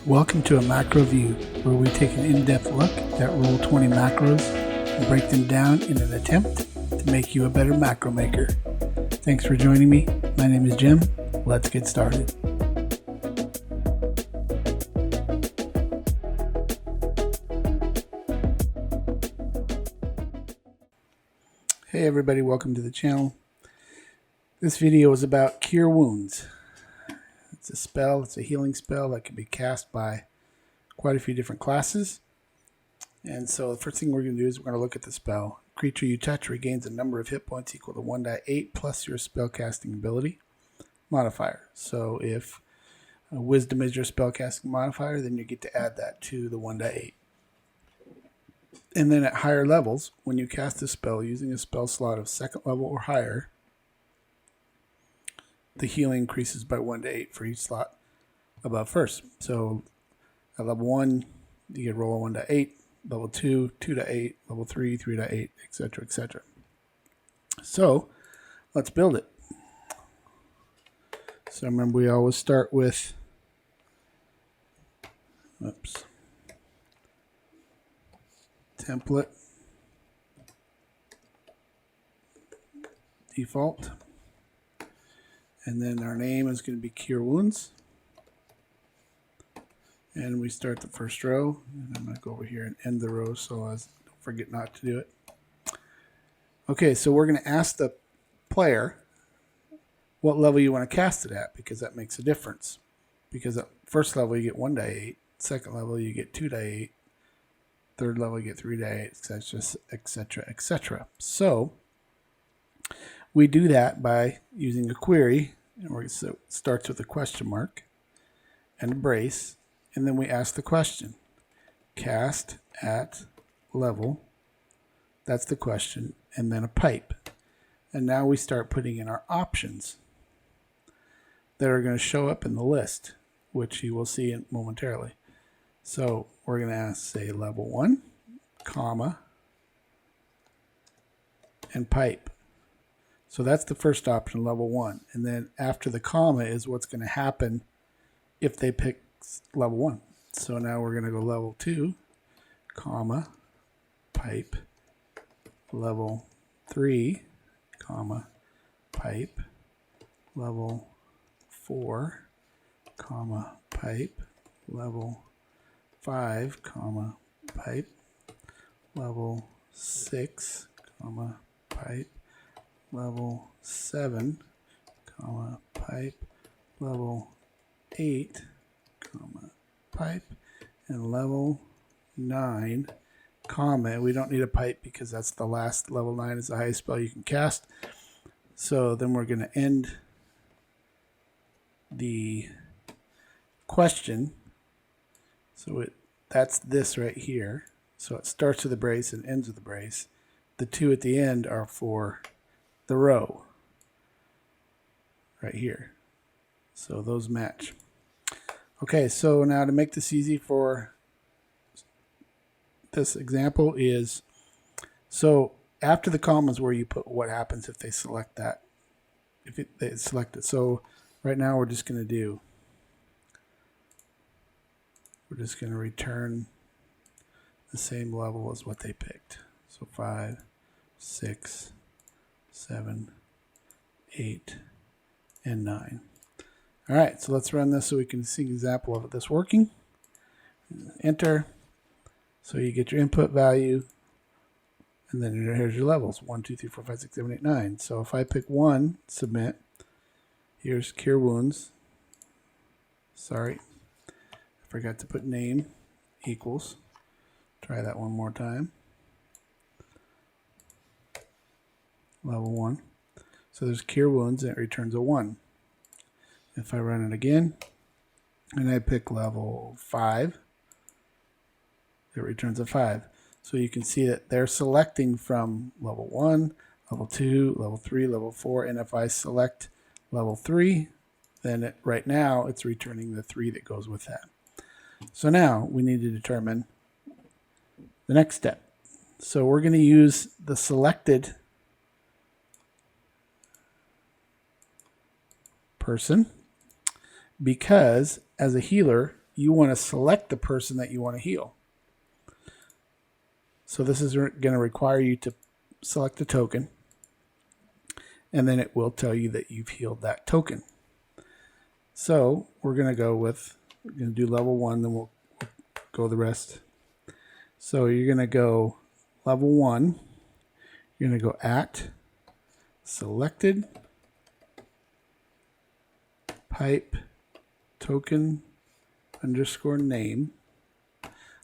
Welcome to a macro view, where we take an in-depth look at Roll20 macros and break them down in an attempt to make you a better macro maker. Thanks for joining me. My name is Jim. Let's get started. Hey everybody, welcome to the channel. This video is about Cure Wounds. It's a spell, it's a healing spell that can be cast by quite a few different classes. And so the first thing we're going to do is we're going to look at the spell. Creature you touch regains a number of hit points equal to 1d8 plus your spell casting ability modifier. So if wisdom is your spell casting modifier, then you get to add that to the 1d8. And then at higher levels, when you cast a spell using a spell slot of second level or higher, the healing increases by 1 to 8 for each slot above first. So at level 1, you get roll a 1 to 8, level 2, 2 to 8, level 3, 3 to 8, etc., etc. So let's build it. So remember, we always start with, template, default. And then our name is going to be Cure Wounds. And we start the first row. And I'm going to go over here and end the row so I don't forget not to do it. Okay, so we're going to ask the player what level you want to cast it at, because that makes a difference. Because at first level you get 1 to 8, second level you get 2 to 8, third level you get 3 to 8, etc., etc., etc. So we do that by using a query, and so it starts with a question mark and a brace, and then we ask the question. Cast at level, that's the question, and then a pipe. And now we start putting in our options that are going to show up in the list, which you will see momentarily. So we're going to ask, say, level 1, comma, and pipe. So that's the first option, level 1. And then after the comma is what's going to happen if they pick level 1. So now we're going to go level 2, comma, pipe, level 3, comma, pipe, level 4, comma, pipe, level 5, comma, pipe, level 6, comma, pipe, level 7, comma, pipe, level 8, comma, pipe, and level 9, comma. We don't need a pipe because that's the last. Level 9 is the highest spell you can cast. So then we're going to end the question. So that's this right here. So it starts with the brace and ends with the brace. The two at the end are for the row right here. So those match. Okay, so now to make this easy for this example is, so after the comma is where you put what happens if they select that, they select it. So right now we're just going to return the same level as what they picked. So 5, 6, 7, 8, and 9. All right, so let's run this so we can see an example of this working. Enter. So you get your input value, and then here's your levels: 1, 2, 3, 4, 5, 6, 7, 8, 9. So if I pick 1, submit. Here's Cure Wounds. Sorry, I forgot to put name equals. Try that one more time. Level 1. So there's Cure Wounds, and it returns a 1. If I run it again, and I pick level 5, it returns a 5. So you can see that they're selecting from level 1, level 2, level 3, level 4, and if I select level 3, then right now it's returning the 3 that goes with that. So now we need to determine the next step. So we're going to use the selected person, because as a healer, you want to select the person that you want to heal. So this is going to require you to select a token, and then it will tell you that you've healed that token. So we're going to do level 1, then we'll go the rest. So you're going to go level 1, you're going to go at selected pipe token underscore name.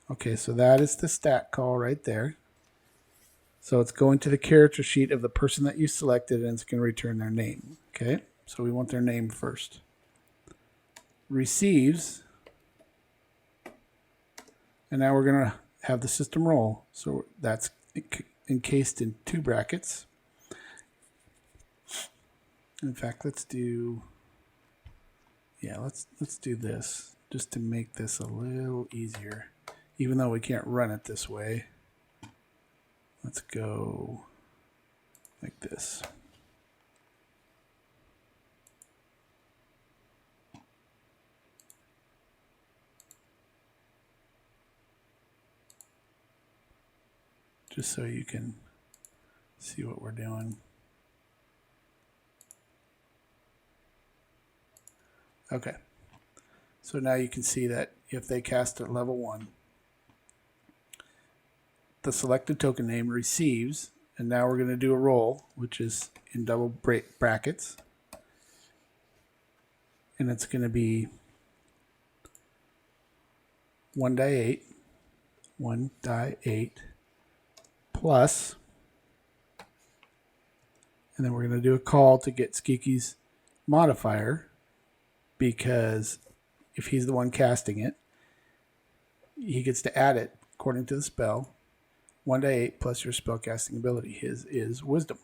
Okay, so that is the stat call right there. So it's going to the character sheet of the person that you selected, and it's going to return their name. Okay, so we want their name first. Receives, and now we're going to have the system roll. So that's encased in 2 brackets. In fact, let's do this just to make this a little easier. Even though we can't run it this way, let's go like this. Just so you can see what we're doing. Okay. So now you can see that if they cast at level 1, the selected token name receives, and now we're going to do a roll, which is in double brackets. And it's going to be 1 die 8 plus, and then we're going to do a call to get Skeeky's modifier, because if he's the one casting it, he gets to add it according to the spell. 1 die 8 plus your spell casting ability. His is wisdom.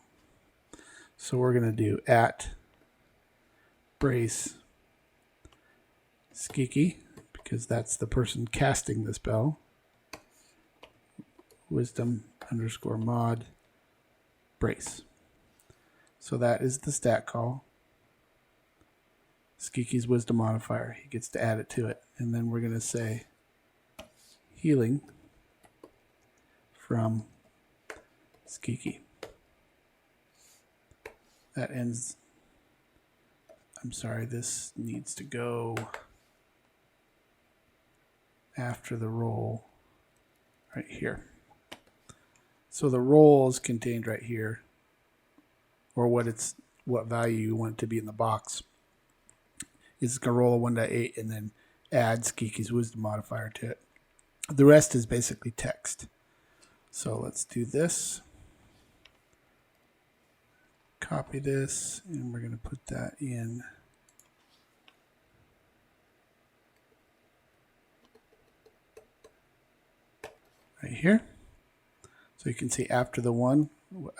So we're going to do at brace Skeeki, because that's the person casting the spell. Wisdom underscore mod brace. So that is the stat call. Skeeky's wisdom modifier. He gets to add it to it. And then we're going to say healing from Skeeki. That ends. I'm sorry, this needs to go after the roll right here. So the roll is contained right here, or what value you want it to be in the box. It's going to roll a 1 die 8 and then add Skeeky's wisdom modifier to it. The rest is basically text. So let's do this. Copy this, and we're going to put that in right here. So you can see after the 1,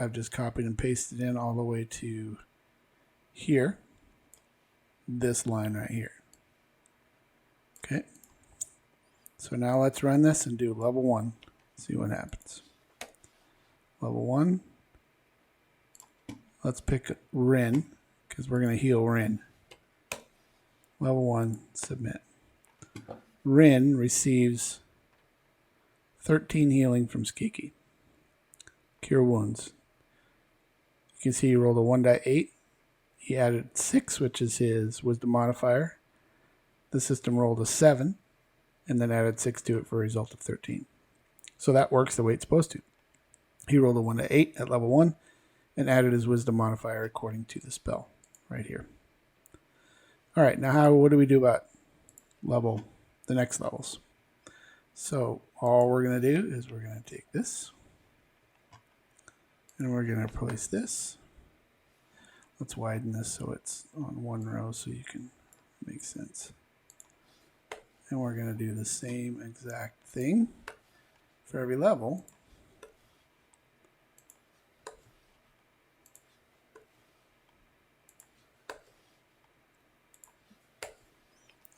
I've just copied and pasted in all the way to here, this line right here. Okay. So now let's run this and do level 1. See what happens. Level 1. Let's pick Rin, because we're going to heal Rin. Level 1, submit. Rin receives 13 healing from Skeeki. Cure wounds. You can see he rolled a 1 die 8. He added 6, which is his wisdom modifier. The system rolled a 7, and then added 6 to it for a result of 13. So that works the way it's supposed to. He rolled a 1 die 8 at level 1, and added his wisdom modifier according to the spell right here. All right, now what do we do about the next levels? So all we're going to do is we're going to take this, and we're going to place this. Let's widen this so it's on one row so you can make sense. And we're going to do the same exact thing for every level.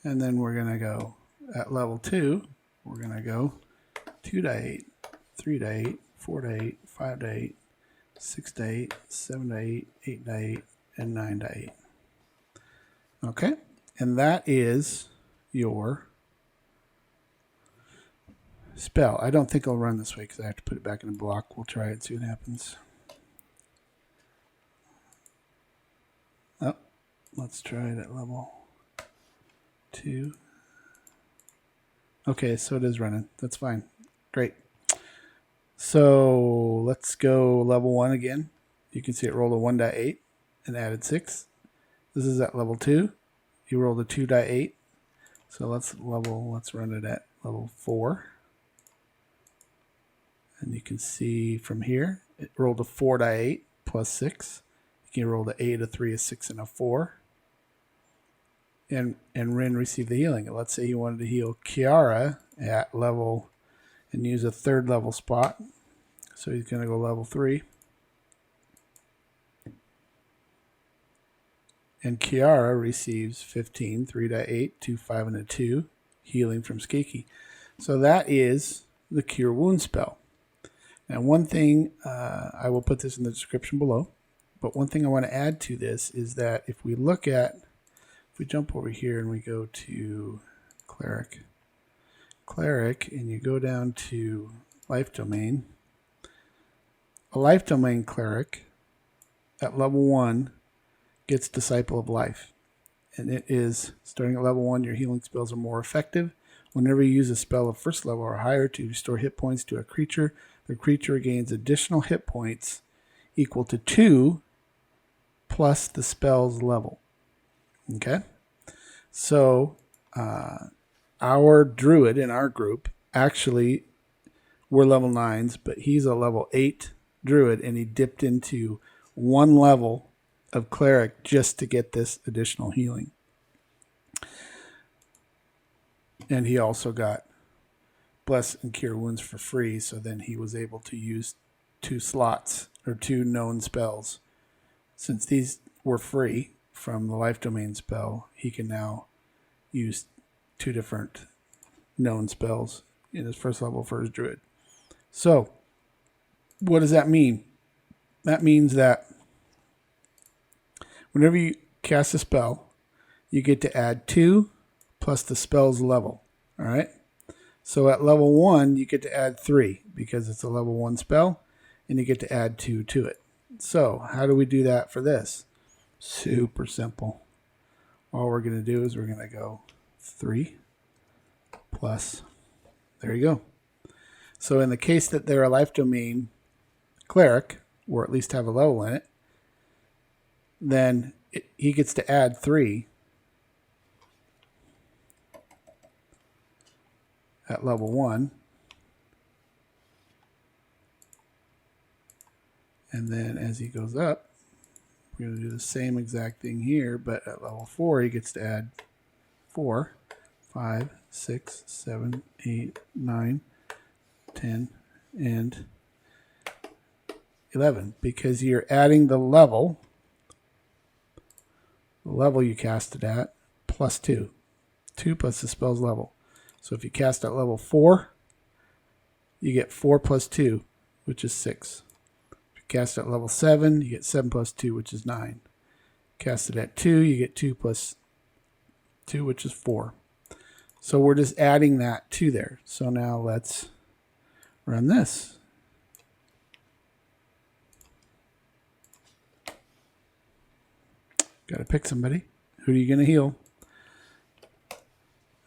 And then we're going to go at level 2, we're going to go 2 die 8, 3 die 8, 4 die 8, 5 die 8, 6 die 8, 7 die 8, 8 die 8, and 9 die 8. Okay, and that is your spell. I don't think it'll run this way because I have to put it back in the block. We'll try it and see what happens. Oh, let's try it at level 2. Okay, so it is running. That's fine. Great. So let's go level 1 again. You can see it rolled a 1.8 and added 6. This is at level 2. You rolled a 2.8. So let's run it at level 4. And you can see from here, it rolled a 4.8 plus 6. You can roll the 8, a 3, a 6, and a 4. And Rin received the healing. Let's say he wanted to heal Kiara at level and use a 3rd level spot. So he's going to go level 3. And Kiara receives 15, 3.8, 2, 5, and a 2 healing from Skeeki. So that is the Cure Wound spell. Now, one thing, I will put this in the description below, but one thing I want to add to this is that if we jump over here and we go to Cleric, and you go down to Life Domain, a Life Domain Cleric at level 1 gets Disciple of Life. And it is, starting at level 1, your healing spells are more effective. Whenever you use a spell of 1st level or higher to restore hit points to a creature, the creature gains additional hit points equal to 2 plus the spell's level. Okay? So, our druid in our group, actually, we're level 9s, but he's a level 8 druid, and he dipped into 1 level of cleric just to get this additional healing. And he also got Bless and Cure Wounds for free, so then he was able to use 2 slots or 2 known spells. Since these were free from the Life Domain spell, he can now use 2 different known spells in his 1st level for his druid. So, what does that mean? That means that whenever you cast a spell, you get to add 2 plus the spell's level. All right? So at level 1, you get to add 3 because it's a level 1 spell, and you get to add 2 to it. So how do we do that for this? Super simple. All we're going to do is we're going to go 3 plus, there you go. So in the case that they're a Life Domain Cleric, or at least have a level in it, then he gets to add 3 at level 1. And then as he goes up, we're going to do the same exact thing here, but at level 4, he gets to add 4, 5, 6, 7, 8, 9, 10, and 11, because you're adding the level you cast it at, plus 2. 2 plus the spell's level. So if you cast at level 4, you get 4 plus 2, which is 6. If you cast at level 7, you get 7 plus 2, which is 9. Cast it at 2, you get 2 plus 2, which is 4. So we're just adding that to there. So now let's run this. Got to pick somebody. Who are you going to heal?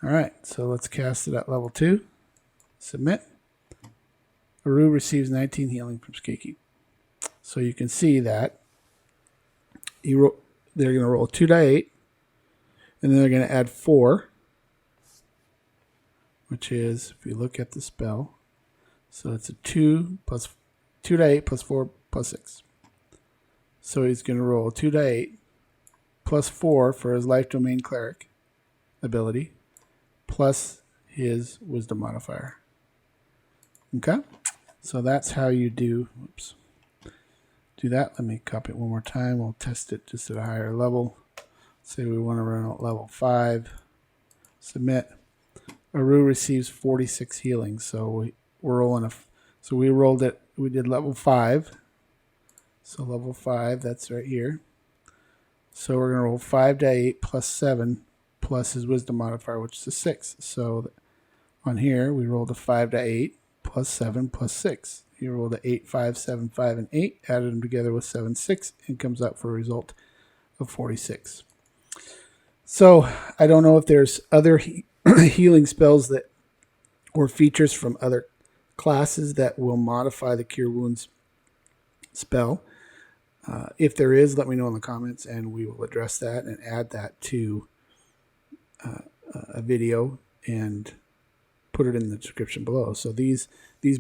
All right, so let's cast it at level 2. Submit. Aru receives 19 healing from Skeeki. So you can see that they're going to roll 2d8, and then they're going to add 4, which is, if you look at the spell, so it's a 2d8 plus 4 plus 6. So he's going to roll 2d8 plus 4 for his Life Domain Cleric ability, plus his Wisdom modifier. Okay? So that's how you do that. Let me copy it one more time. We'll test it just at a higher level. Say we want to run at level 5. Submit. Aru receives 46 healing. So we're rolling so we rolled it. We did level 5. So level 5, that's right here. So we're going to roll 5d8 plus 7 plus his Wisdom modifier, which is a 6. So On here, we rolled a 5 to 8 plus 7 plus 6. You rolled a 8, 5, 7, 5, and 8, added them together with 7, 6, and comes out for a result of 46. So I don't know if there's other healing spells that or features from other classes that will modify the Cure Wounds spell. If there is, let me know in the comments, and we will address that and add that to a video and put it in the description below. So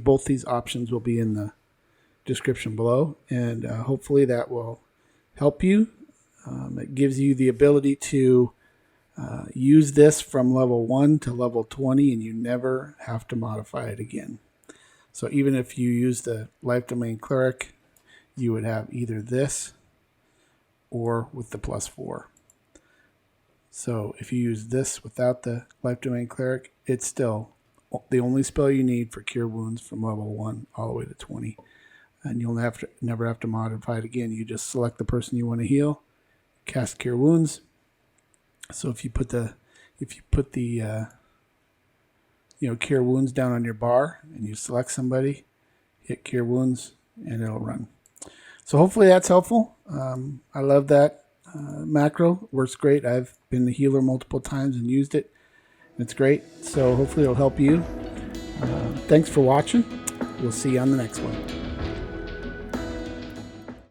both these options will be in the description below, and hopefully that will help you. It gives you the ability to use this from level 1 to level 20, and you never have to modify it again. So even if you use the Life Domain Cleric, you would have either this or with the +4. So if you use this without the Life Domain Cleric, it's still the only spell you need for Cure Wounds from level 1 all the way to 20. And you'll never have to modify it again. You just select the person you want to heal, cast Cure Wounds. So if you put the Cure Wounds down on your bar and you select somebody, hit Cure Wounds, and it'll run. So hopefully that's helpful. I love that macro. Works great. I've been the healer multiple times and used it. It's great. So hopefully it'll help you. Thanks for watching. We'll see you on the next one.